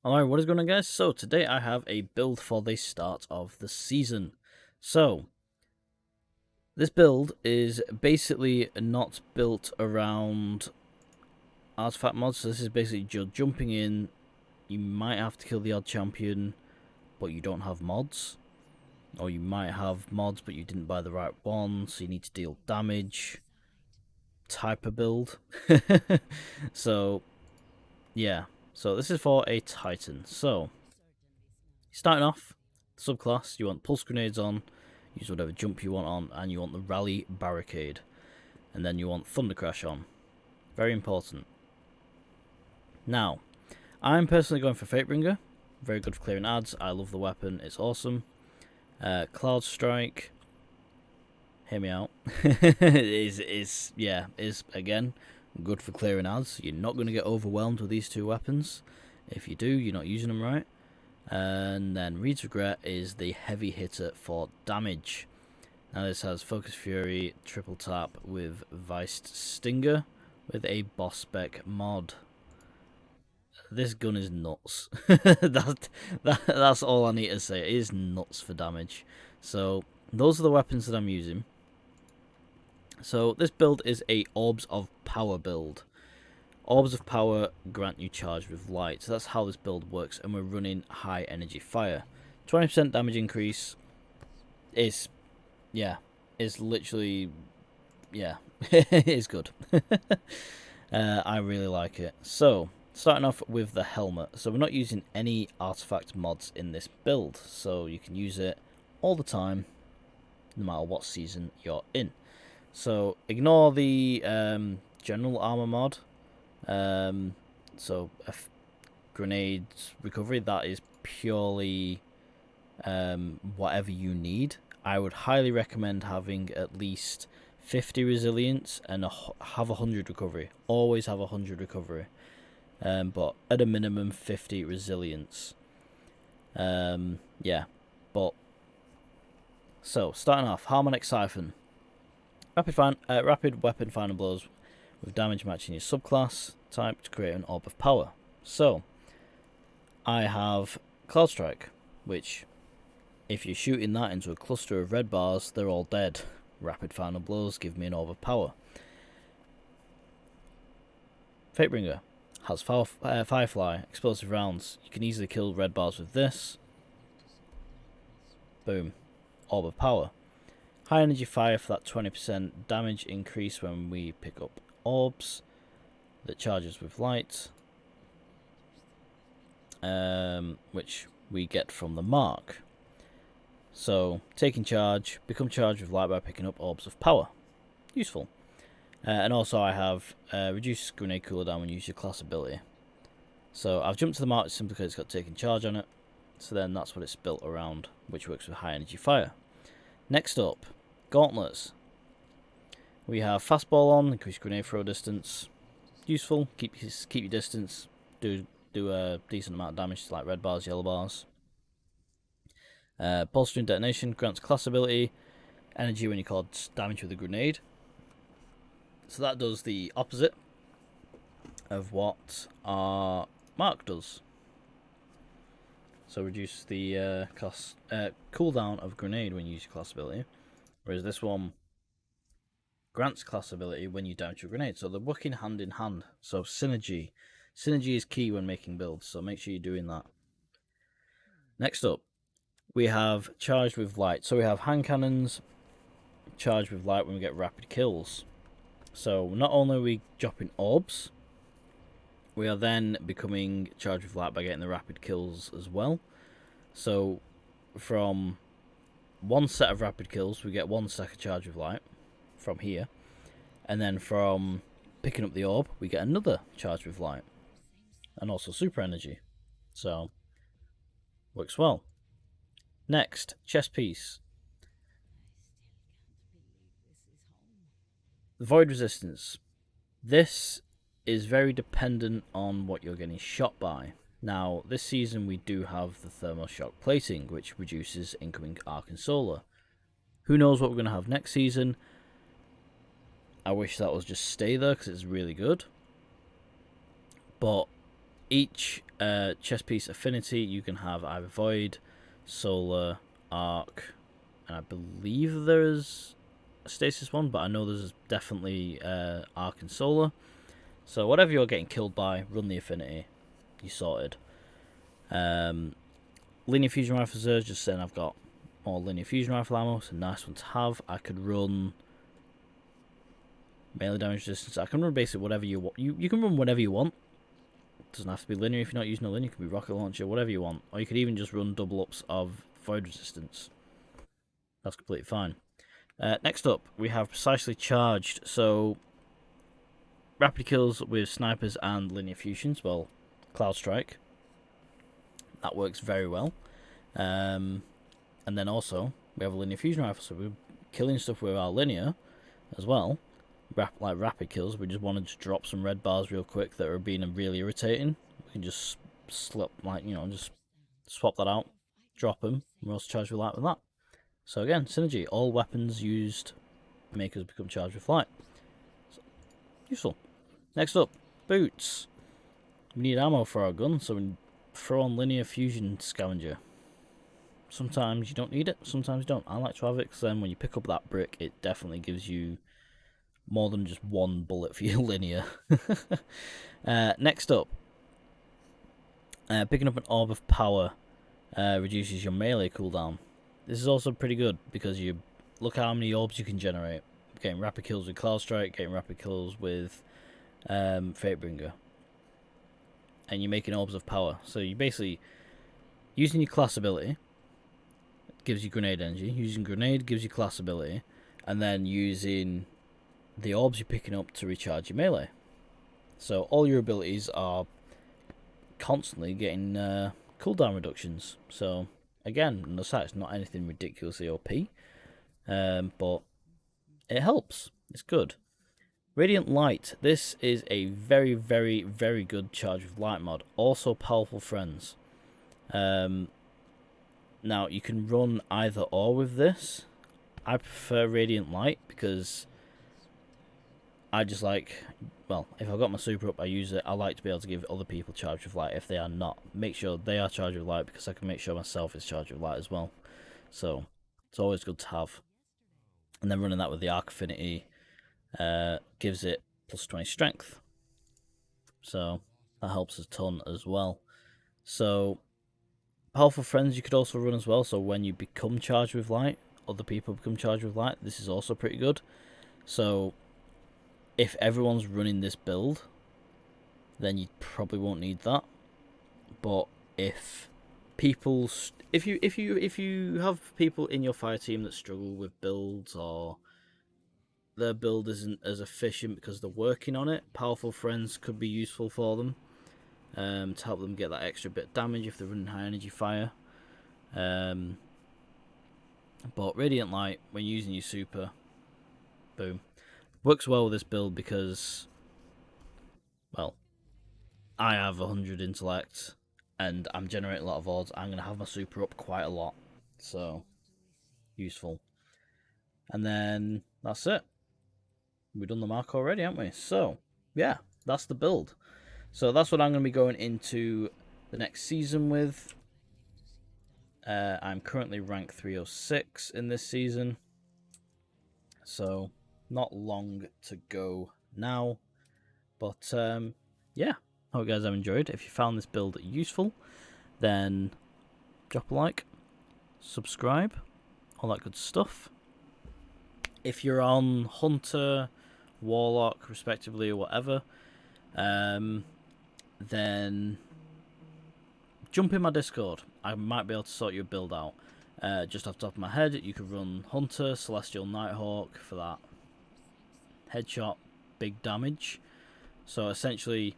Alright, what is going on, guys? So today I have a build for the start of the season. So this build is basically not built around artifact mods. So this is basically just jumping in. You might have to kill the odd champion, but you don't have mods. Or you might have mods, but you didn't buy the right one, so you need to deal damage. Type of build. So yeah. So this is for a Titan. So starting off, subclass, you want pulse grenades on, use whatever jump you want on, and you want the rally barricade. And then you want thunder crash on. Very important. Now, I'm personally going for Fatebringer. Very good for clearing ads. I love the weapon. It's awesome. Cloud Strike. Hear me out. is again good for clearing ads. You're not going to get overwhelmed with these two weapons. If you do, you're not using them right. And then Reed's Regret is the heavy hitter for damage. Now this has Focus Fury, triple tap with Viced Stinger with a boss spec mod. This gun is nuts. That's all I need to say. It is nuts for damage. So those are the weapons that I'm using. So this build is a Orbs of Power build. Orbs of Power grant you charge with light. So that's how this build works, and we're running high energy fire. 20% damage increase is literally, it's good. I really like it. So starting off with the helmet. So we're not using any artifact mods in this build, so you can use it all the time, no matter what season you're in. So ignore the general armor mod. So grenade recovery, that is purely whatever you need. I would highly recommend having at least 50 resilience and have 100 recovery. Always have 100 recovery. But at a minimum 50 resilience. Yeah, but so starting off, Harmonic Siphon. Rapid weapon final blows with damage matching your subclass type to create an orb of power. So I have Cloud Strike, which if you're shooting that into a cluster of red bars, they're all dead. Rapid final blows give me an orb of power. Fatebringer has Firefly, explosive rounds. You can easily kill red bars with this. Boom, orb of power. High energy fire for that 20% damage increase when we pick up orbs that charges with light, which we get from the mark. So taking charge, become charged with light by picking up orbs of power. Useful. And also I have reduce grenade cooldown when you use your class ability. So I've jumped to the mark simply because it's got taking charge on it. So then that's what it's built around, which works with high energy fire. Next up, Gauntlets. We have fastball on, increase grenade throw distance. Useful, keep your distance. Do a decent amount of damage to like red bars, yellow bars. Bolstering detonation grants class ability, energy when you cause damage with a grenade. So that does the opposite of what our mark does. So reduce the cooldown of grenade when you use your class ability, whereas this one grants class ability when you damage your grenade. So they're working hand in hand. So synergy is key when making builds, so make sure you're doing that. Next up, we have charged with light. So we have hand cannons charged with light when we get rapid kills. So not only are we dropping orbs, we are then becoming charged with light by getting the rapid kills as well. So from one set of rapid kills, we get 1 second charge with light from here. And then from picking up the orb, we get another charge with light. And also super energy. So, works well. Next, chest piece. Void resistance. This is very dependent on what you're getting shot by. Now, this season we do have the thermal shock plating, which reduces incoming arc and solar. Who knows what we're going to have next season? I wish that was just stay there because it's really good. But each chess piece affinity, you can have either Void, Solar, Arc, and I believe there's a Stasis one, but I know there's definitely Arc and Solar. So whatever you're getting killed by, run the affinity. You sorted. Linear fusion rifle reserves, just saying I've got more linear fusion rifle ammo, it's a nice one to have. I could run melee damage resistance. I can run basically whatever you want. You can run whatever you want. It doesn't have to be linear if you're not using a linear. It can be rocket launcher, whatever you want. Or you could even just run double ups of void resistance. That's completely fine. Next up, we have precisely charged. So rapid kills with snipers and linear fusions. Well, Cloud Strike. That works very well. And then also, we have a linear fusion rifle, so we're killing stuff with our linear as well. Like rapid kills, we just want to just drop some red bars real quick that are being really irritating. We can just slip, like, just swap that out, drop them, and we're also charged with light with that. So again, synergy, all weapons used make us become charged with light. So, useful. Next up, boots. We need ammo for our gun, so we throw on linear fusion scavenger. Sometimes you don't need it, sometimes you don't. I like to have it because then when you pick up that brick, it definitely gives you more than just one bullet for your linear. Next up, picking up an orb of power reduces your melee cooldown. This is also pretty good because you look how many orbs you can generate. Getting rapid kills with Cloud Strike, getting rapid kills with Fatebringer. And you're making orbs of power. So you basically, using your class ability, gives you grenade energy. Using grenade gives you class ability. And then using the orbs you're picking up to recharge your melee. So all your abilities are constantly getting cooldown reductions. So again, on the side, it's not anything ridiculously OP, but it helps. It's good. Radiant Light. This is a very, very, very good charge with light mod. Also powerful friends. Now you can run either or with this. I prefer Radiant Light because I just like, well, if I've got my super up, I use it. I like to be able to give other people charge with light if they are not. Make sure they are charged with light because I can make sure myself is charged with light as well. So it's always good to have. And then running that with the arc affinity gives it plus 20 strength. So that helps a ton as well. So powerful friends you could also run as well. So when you become charged with light, other people become charged with light. This is also pretty good. So if everyone's running this build, then you probably won't need that. But if you have people in your fire team that struggle with builds or their build isn't as efficient because they're working on it, powerful friends could be useful for them to help them get that extra bit of damage if they're running high energy fire. But Radiant Light, when using your super, boom. Works well with this build because, well, I have 100 intellect and I'm generating a lot of odds. I'm going to have my super up quite a lot. So, useful. And then, that's it. We've done the mark already, haven't we? So, yeah, that's the build. So, that's what I'm going to be going into the next season with. I'm currently rank 306 in this season. So, not long to go now. But, yeah. Hope you guys have enjoyed. If you found this build useful, then drop a like, subscribe, all that good stuff. If you're on Hunter, Warlock, respectively, or whatever, then jump in my Discord. I might be able to sort your build out. Just off the top of my head, you could run Hunter, Celestial Nighthawk for that headshot, big damage. So essentially,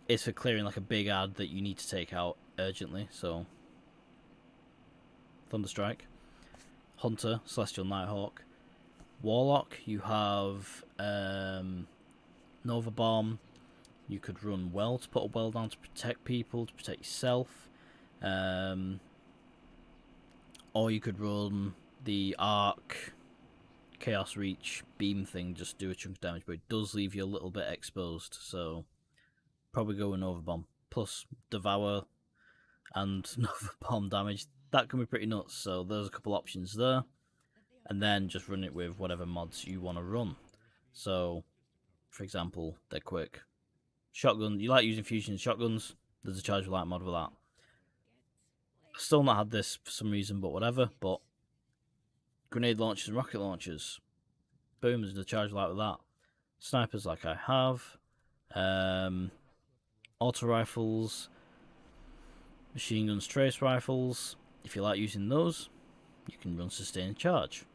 it's for clearing like a big ad that you need to take out urgently. So Thunderstrike, Hunter, Celestial Nighthawk. Warlock, you have Nova Bomb. You could run Well to put a well down to protect people, to protect yourself. Or you could run the Arc, Chaos Reach, Beam thing, just do a chunk of damage, but it does leave you a little bit exposed, so probably go with Nova Bomb. plus Devour and bomb damage. That can be pretty nuts, so there's a couple options there. And then just run it with whatever mods you want to run. So, for example, they're quick. Shotgun, you like using fusion shotguns, there's a charge light mod with that. Still not had this for some reason, but whatever. But grenade launchers and rocket launchers. Boom, there's the charge light with that. Snipers like I have. Auto rifles. Machine guns, trace rifles. If you like using those, you can run sustained charge.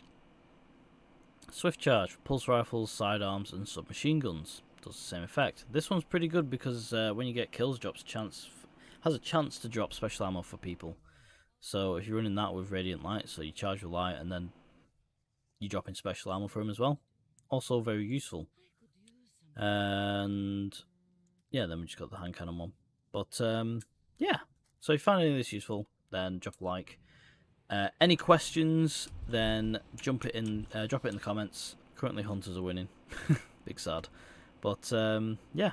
Swift charge, pulse rifles, sidearms, and submachine guns. Does the same effect. This one's pretty good because when you get kills, has a chance to drop special ammo for people. So if you're running that with radiant light, so you charge with light and then you drop in special ammo for him as well. Also very useful. And yeah, then we just got the hand cannon one. But yeah, so if you find any of this useful, then drop a like. Any questions, then drop it in the comments. Currently hunters are winning. Big sad. But yeah,